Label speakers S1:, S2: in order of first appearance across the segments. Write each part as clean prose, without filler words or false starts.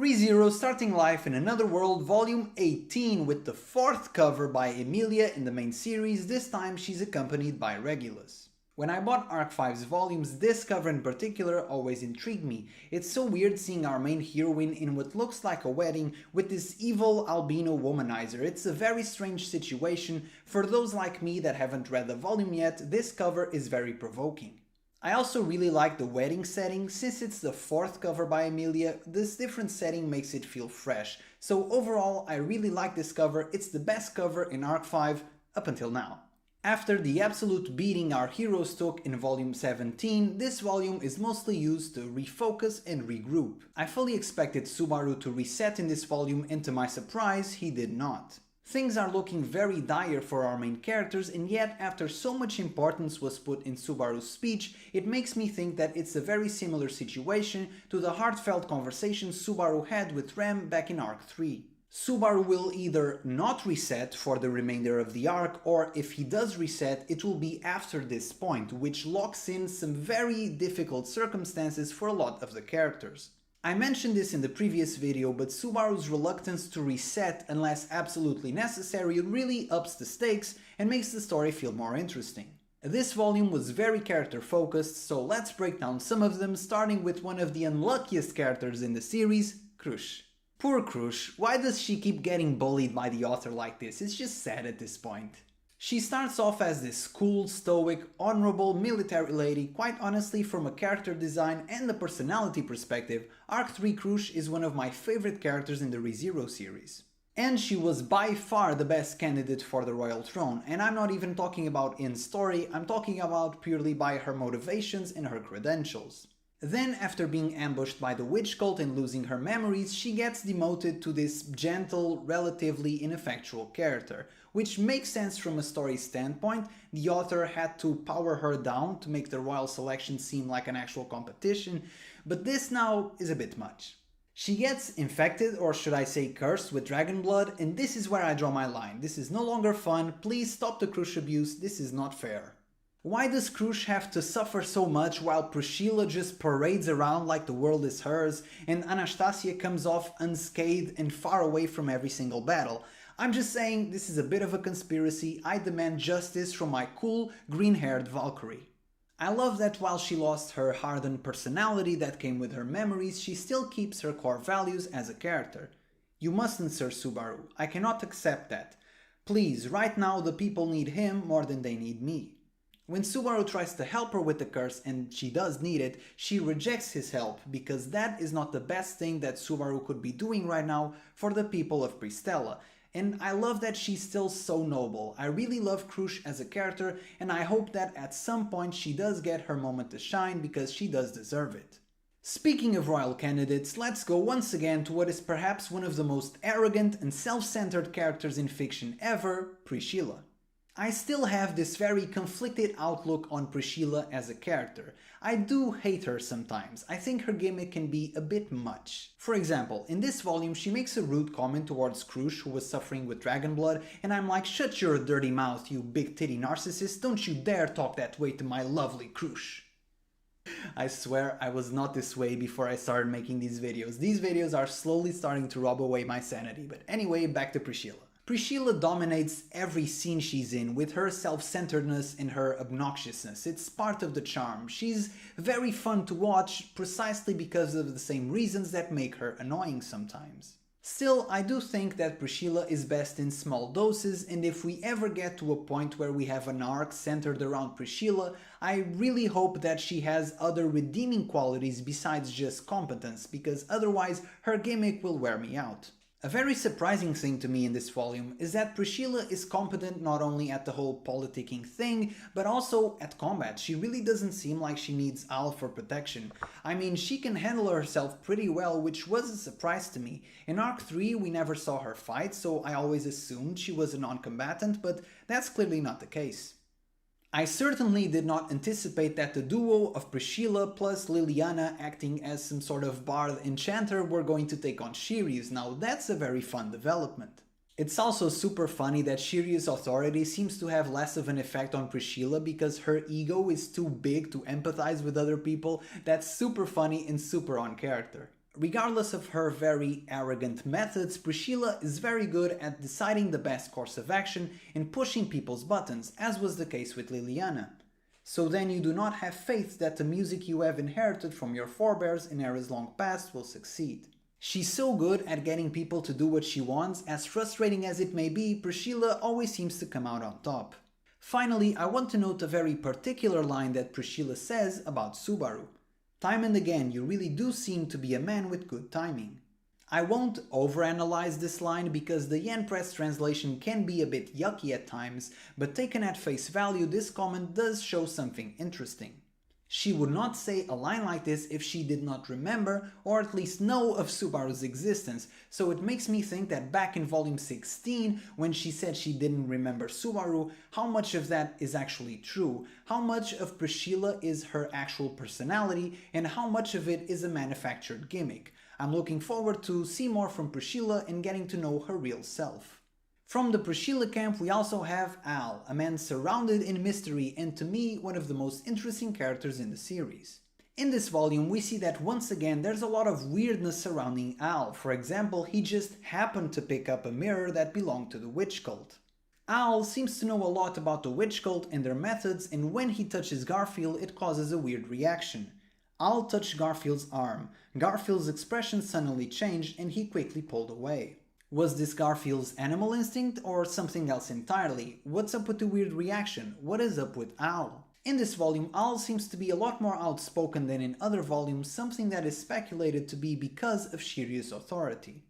S1: ReZero Starting Life in Another World Volume 18 with the 4th cover by Emilia in the main series. This time she's accompanied by Regulus. When I bought Arc 5's volumes, this cover in particular always intrigued me. It's so weird seeing our main heroine in what looks like a wedding with this evil albino womanizer. It's a very strange situation. For those like me that haven't read the volume yet, this cover is very provoking. I also really like the wedding setting. Since it's the 4th cover by Emilia, this different setting makes it feel fresh. So overall, I really like this cover. It's the best cover in Arc 5 up until now. After the absolute beating our heroes took in volume 17, this volume is mostly used to refocus and regroup. I fully expected Subaru to reset in this volume, and to my surprise, he did not. Things are looking very dire for our main characters, and yet after so much importance was put in Subaru's speech, it makes me think that it's a very similar situation to the heartfelt conversation Subaru had with Rem back in Arc 3. Subaru will either not reset for the remainder of the arc, or if he does reset, it will be after this point, which locks in some very difficult circumstances for a lot of the characters. I mentioned this in the previous video, but Subaru's reluctance to reset unless absolutely necessary really ups the stakes and makes the story feel more interesting. This volume was very character focused, so let's break down some of them, starting with one of the unluckiest characters in the series, Crusch. Poor Crusch, why does she keep getting bullied by the author like this? It's just sad at this point. She starts off as this cool, stoic, honorable military lady. Quite honestly, from a character design and the personality perspective, Arc 3 Crusch is one of my favorite characters in the ReZero series. And she was by far the best candidate for the royal throne, and I'm not even talking about in story, I'm talking about purely by her motivations and her credentials. Then, after being ambushed by the witch cult and losing her memories, she gets demoted to this gentle, relatively ineffectual character, which makes sense from a story standpoint. The author had to power her down to make the royal selection seem like an actual competition, but this now is a bit much. She gets infected, or should I say cursed, with dragon blood, and this is where I draw my line. This is no longer fun. Please stop the Crusch abuse. This is not fair. Why does Crusch have to suffer so much while Priscilla just parades around like the world is hers and Anastasia comes off unscathed and far away from every single battle? I'm just saying this is a bit of a conspiracy. I demand justice from my cool green-haired Valkyrie. I love that while she lost her hardened personality that came with her memories, she still keeps her core values as a character. You mustn't, Sir Subaru. I cannot accept that. Please, right now the people need him more than they need me. When Subaru tries to help her with the curse, and she does need it, she rejects his help because that is not the best thing that Subaru could be doing right now for the people of Priscilla. And I love that she's still so noble. I really love Crusch as a character, and I hope that at some point she does get her moment to shine because she does deserve it. Speaking of royal candidates, let's go once again to what is perhaps one of the most arrogant and self-centered characters in fiction ever, Priscilla. I still have this very conflicted outlook on Priscilla as a character. I do hate her sometimes. I think her gimmick can be a bit much. For example, in this volume she makes a rude comment towards Crusch, who was suffering with dragon blood, and I'm like, shut your dirty mouth, you big titty narcissist, don't you dare talk that way to my lovely Crusch. I swear I was not this way before I started making these videos. These videos are slowly starting to rob away my sanity, but anyway, back to Priscilla. Priscilla dominates every scene she's in with her self-centeredness and her obnoxiousness. It's part of the charm. She's very fun to watch precisely because of the same reasons that make her annoying sometimes. Still, I do think that Priscilla is best in small doses, and if we ever get to a point where we have an arc centered around Priscilla, I really hope that she has other redeeming qualities besides just competence, because otherwise her gimmick will wear me out. A very surprising thing to me in this volume is that Priscilla is competent not only at the whole politicking thing, but also at combat. She really doesn't seem like she needs Al for protection. I mean, she can handle herself pretty well, which was a surprise to me. In Arc 3 we never saw her fight, so I always assumed she was a non-combatant, but that's clearly not the case. I certainly did not anticipate that the duo of Priscilla plus Liliana acting as some sort of bard enchanter were going to take on Shiryu. Now that's a very fun development. It's also super funny that Shiryu's authority seems to have less of an effect on Priscilla because her ego is too big to empathize with other people. That's super funny and super on character. Regardless of her very arrogant methods, Priscilla is very good at deciding the best course of action and pushing people's buttons, as was the case with Liliana. So then you do not have faith that the music you have inherited from your forebears in eras long past will succeed. She's so good at getting people to do what she wants, as frustrating as it may be, Priscilla always seems to come out on top. Finally, I want to note a very particular line that Priscilla says about Subaru. Time and again, you really do seem to be a man with good timing. I won't overanalyze this line because the yen press translation can be a bit yucky at times, but taken at face value, this comment does show something interesting. She would not say a line like this if she did not remember or at least know of Subaru's existence, so it makes me think that back in volume 16, when she said she didn't remember Subaru, how much of that is actually true, how much of Priscilla is her actual personality, and how much of it is a manufactured gimmick. I'm looking forward to see more from Priscilla and getting to know her real self. From the Priscilla camp we also have Al, a man surrounded in mystery and to me one of the most interesting characters in the series. In this volume we see that once again there's a lot of weirdness surrounding Al. For example, he just happened to pick up a mirror that belonged to the witch cult. Al seems to know a lot about the witch cult and their methods, and when he touches Garfield it causes a weird reaction. Al touched Garfield's arm. Garfield's expression suddenly changed and he quickly pulled away. Was this Garfield's animal instinct or something else entirely? What's up with the weird reaction? What is up with Al? In this volume, Al seems to be a lot more outspoken than in other volumes, something that is speculated to be because of Shiryu's authority.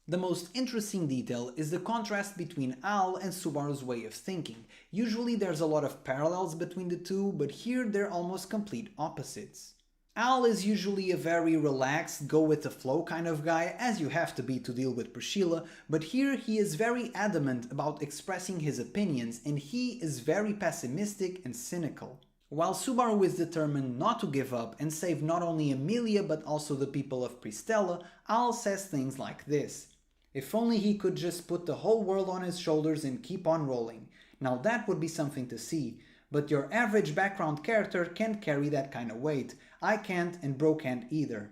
S1: The most interesting detail is the contrast between Al and Subaru's way of thinking. Usually there's a lot of parallels between the two, but here they're almost complete opposites. Al is usually a very relaxed, go-with-the-flow kind of guy, as you have to be to deal with Priscilla, but here he is very adamant about expressing his opinions and he is very pessimistic and cynical. While Subaru is determined not to give up and save not only Emilia but also the people of Priscilla, Al says things like this. If only he could just put the whole world on his shoulders and keep on rolling. Now that would be something to see. But your average background character can't carry that kind of weight. I can't and Bro can't either.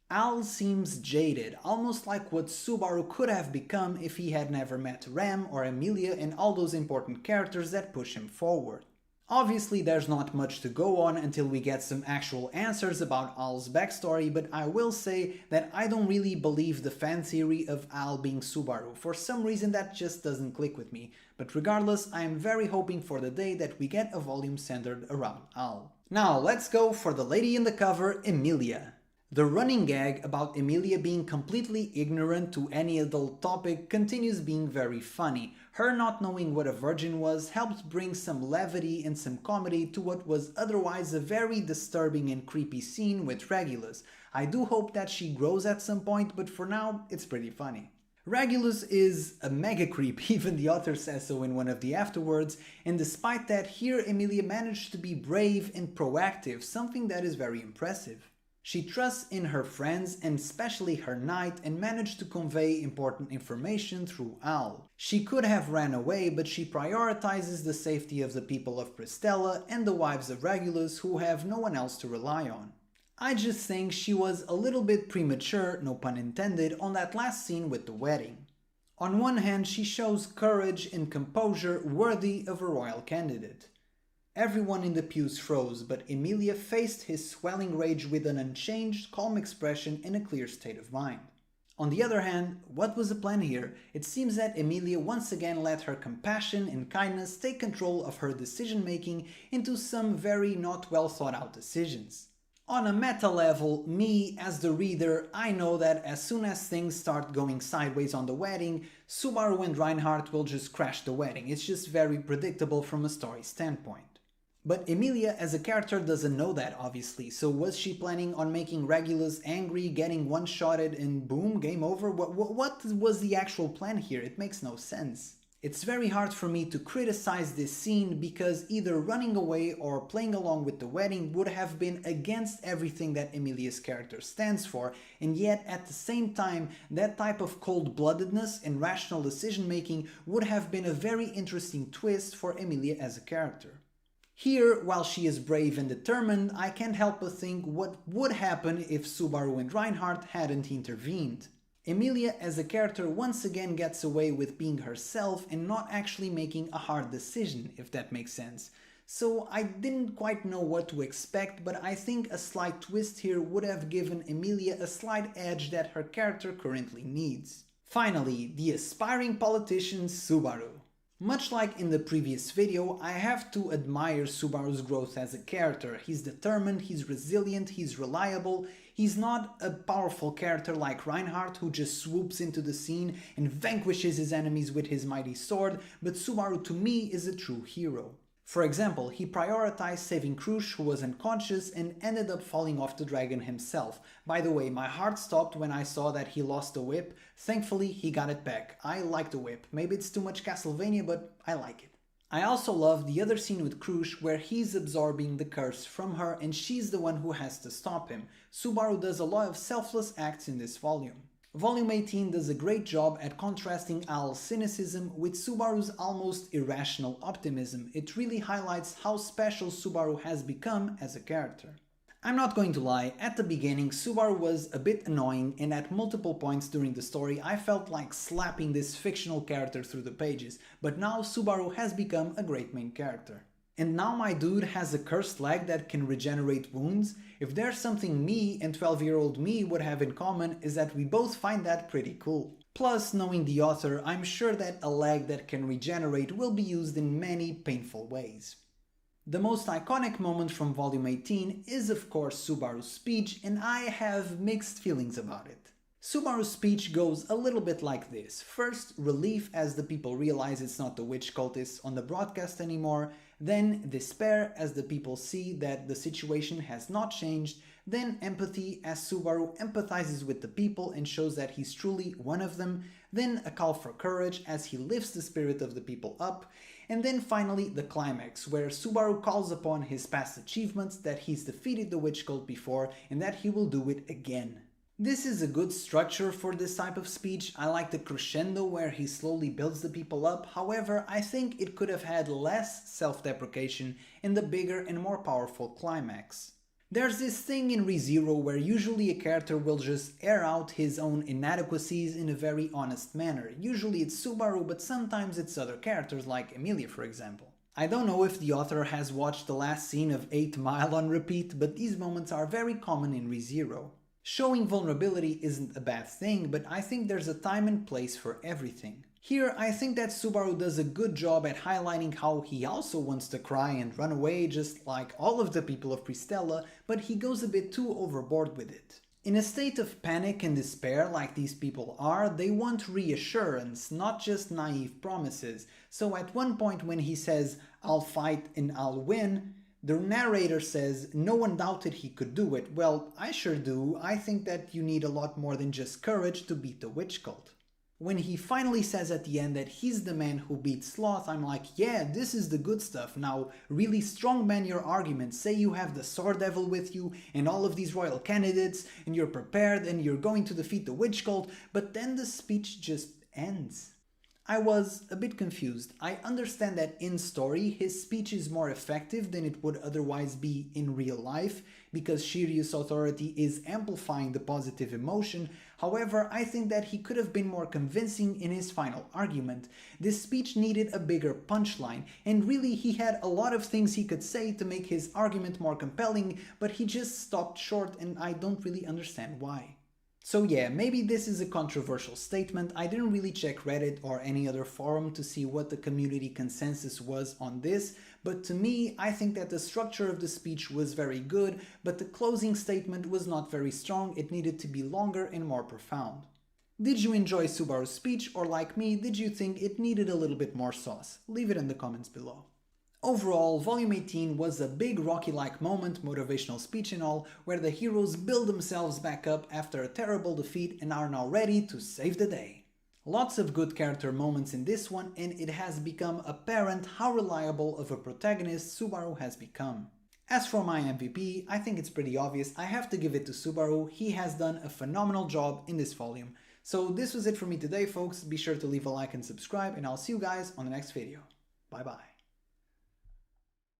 S1: Al seems jaded, almost like what Subaru could have become if he had never met Ram or Emilia and all those important characters that push him forward. Obviously there's not much to go on until we get some actual answers about Al's backstory, but I will say that I don't really believe the fan theory of Al being Subaru. For some reason that just doesn't click with me, but regardless I am very hoping for the day that we get a volume centered around Al. Now let's go for the lady in the cover, Emilia. The running gag about Emilia being completely ignorant to any adult topic continues being very funny. Her not knowing what a virgin was helped bring some levity and some comedy to what was otherwise a very disturbing and creepy scene with Regulus. I do hope that she grows at some point, but for now it's pretty funny. Regulus is a mega creep, even the author says so in one of the afterwords, and despite that, here Emilia managed to be brave and proactive, something that is very impressive. She trusts in her friends and especially her knight and managed to convey important information through Al. She could have ran away, but she prioritizes the safety of the people of Priscilla and the wives of Regulus who have no one else to rely on. I just think she was a little bit premature, no pun intended, on that last scene with the wedding. On one hand, she shows courage and composure worthy of a royal candidate. Everyone in the pews froze, but Emilia faced his swelling rage with an unchanged, calm expression and a clear state of mind. On the other hand, what was the plan here? It seems that Emilia once again let her compassion and kindness take control of her decision-making into some very not well thought out decisions. On a meta level, me, as the reader, I know that as soon as things start going sideways on the wedding, Subaru and Reinhardt will just crash the wedding. It's just very predictable from a story standpoint. But Emilia as a character doesn't know that, obviously, so was she planning on making Regulus angry, getting one-shotted and boom, game over? What was the actual plan here? It makes no sense. It's very hard for me to criticize this scene because either running away or playing along with the wedding would have been against everything that Emilia's character stands for, and yet at the same time that type of cold-bloodedness and rational decision-making would have been a very interesting twist for Emilia as a character. Here, while she is brave and determined, I can't help but think what would happen if Subaru and Reinhardt hadn't intervened. Emilia as a character once again gets away with being herself and not actually making a hard decision, if that makes sense. So I didn't quite know what to expect, but I think a slight twist here would have given Emilia a slight edge that her character currently needs. Finally, the aspiring politician Subaru. Much like in the previous video, I have to admire Subaru's growth as a character. He's determined, he's resilient, he's reliable. He's not a powerful character like Reinhardt who just swoops into the scene and vanquishes his enemies with his mighty sword, but Subaru to me is a true hero. For example, he prioritized saving Crusch, who was unconscious, and ended up falling off the dragon himself. By the way, my heart stopped when I saw that he lost the whip. Thankfully, he got it back. I like the whip. Maybe it's too much Castlevania, but I like it. I also love the other scene with Crusch where he's absorbing the curse from her and she's the one who has to stop him. Subaru does a lot of selfless acts in this volume. Volume 18 does a great job at contrasting Al's cynicism with Subaru's almost irrational optimism. It really highlights how special Subaru has become as a character. I'm not going to lie, at the beginning Subaru was a bit annoying and at multiple points during the story I felt like slapping this fictional character through the pages, but now Subaru has become a great main character. And now my dude has a cursed leg that can regenerate wounds. If there's something me and 12-year-old me would have in common is that we both find that pretty cool. Plus, knowing the author, I'm sure that a leg that can regenerate will be used in many painful ways. The most iconic moment from volume 18 is of course Subaru's speech, and I have mixed feelings about it. Subaru's speech goes a little bit like this. First, relief as the people realize it's not the witch cultists on the broadcast anymore, then despair as the people see that the situation has not changed, then empathy as Subaru empathizes with the people and shows that he's truly one of them, then a call for courage as he lifts the spirit of the people up, and then finally the climax, where Subaru calls upon his past achievements, that he's defeated the witch cult before and that he will do it again. This is a good structure for this type of speech. I like the crescendo where he slowly builds the people up, however I think it could have had less self-deprecation in the bigger and more powerful climax. There's this thing in ReZero where usually a character will just air out his own inadequacies in a very honest manner. Usually it's Subaru, but sometimes it's other characters like Emilia for example. I don't know if the author has watched the last scene of 8 Mile on repeat, but these moments are very common in ReZero. Showing vulnerability isn't a bad thing, but I think there's a time and place for everything. Here, I think that Subaru does a good job at highlighting how he also wants to cry and run away just like all of the people of Priscilla, but he goes a bit too overboard with it. In a state of panic and despair like these people are, they want reassurance, not just naive promises. So at one point when he says, "I'll fight and I'll win," the narrator says, "No one doubted he could do it." Well, I sure do. I think that you need a lot more than just courage to beat the witch cult. When he finally says at the end that he's the man who beat Sloth, I'm like, yeah, this is the good stuff. Now, really strongman your argument. Say you have the Sword Devil with you and all of these royal candidates and you're prepared and you're going to defeat the witch cult, but then the speech just ends. I was a bit confused. I understand that in story his speech is more effective than it would otherwise be in real life because Shiryu's authority is amplifying the positive emotion. However, I think that he could have been more convincing in his final argument. This speech needed a bigger punchline, and really he had a lot of things he could say to make his argument more compelling, but he just stopped short and I don't really understand why. So yeah, maybe this is a controversial statement. I didn't really check Reddit or any other forum to see what the community consensus was on this, but to me, I think that the structure of the speech was very good, but the closing statement was not very strong. It needed to be longer and more profound. Did you enjoy Subaru's speech, or like me, did you think it needed a little bit more sauce? Leave it in the comments below. Overall, Volume 18 was a big Rocky-like moment, motivational speech and all, where the heroes build themselves back up after a terrible defeat and are now ready to save the day. Lots of good character moments in this one, and it has become apparent how reliable of a protagonist Subaru has become. As for my MVP, I think it's pretty obvious. I have to give it to Subaru. He has done a phenomenal job in this volume. So this was it for me today, folks. Be sure to leave a like and subscribe, and I'll see you guys on the next video. Bye bye.